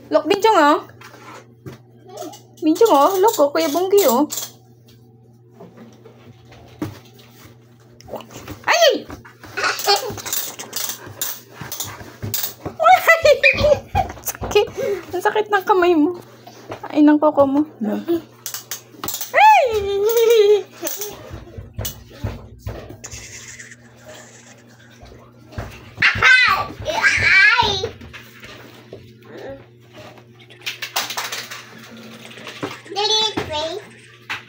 Look, Binchong, oh. Binchong, oh. Look, oh. Kuya Bonggi, oh. Ay! Sakit. Ang sakit ng kamay mo. Ay, ng koko mo. Ay!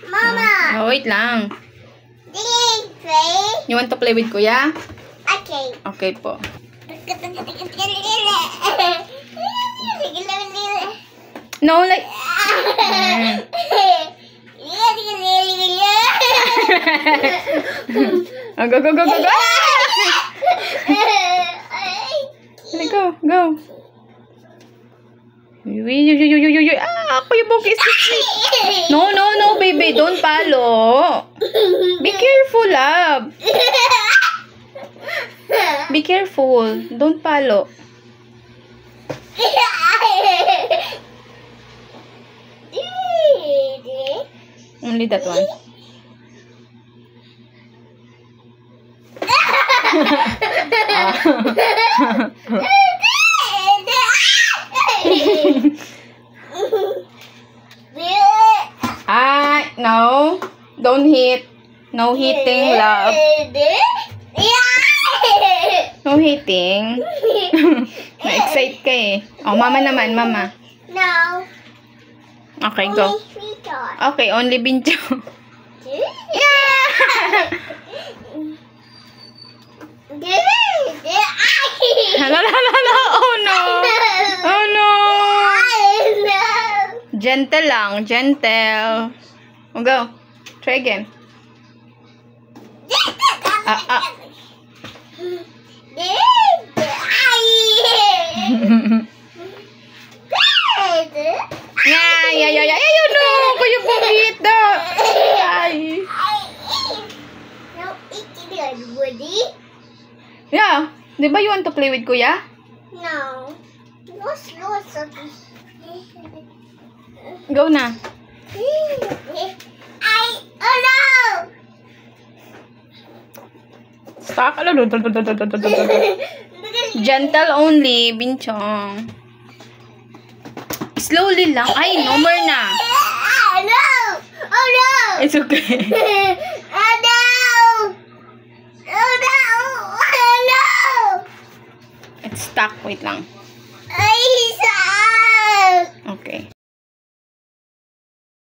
Mama! Oh, wait lang. Play? You want to play with Kuya? Okay. Okay po. No, like... Oh, go, go, go, go, go! Go, go. Ah, Kuya Bonggi is sweet. No, no, no, baby. Don't palo. Be careful, love. Be careful. Don't palo. Only that one. No. Don't hit. No hitting, love. No hitting. Na-excite ka eh. Oh, mama naman, mama. No. Okay, go. Okay, only Bincho. Yeah! Hala, hala, hala. Oh no. Oh no. Gentle lang, gentle. Oh, go. Try again. Yeah. You know, Kuya Bonggi ito. Ay. No eating it, Woody. Yeah. Di ba you want to play with Kuya? No. What's of this? Go na. Oh no! Stop. Gentle only, Binchong. Slowly lang. Ay, no more na. No! Oh no! It's okay. Oh no! Oh no! Oh no! It's stuck. Wait lang. Ay!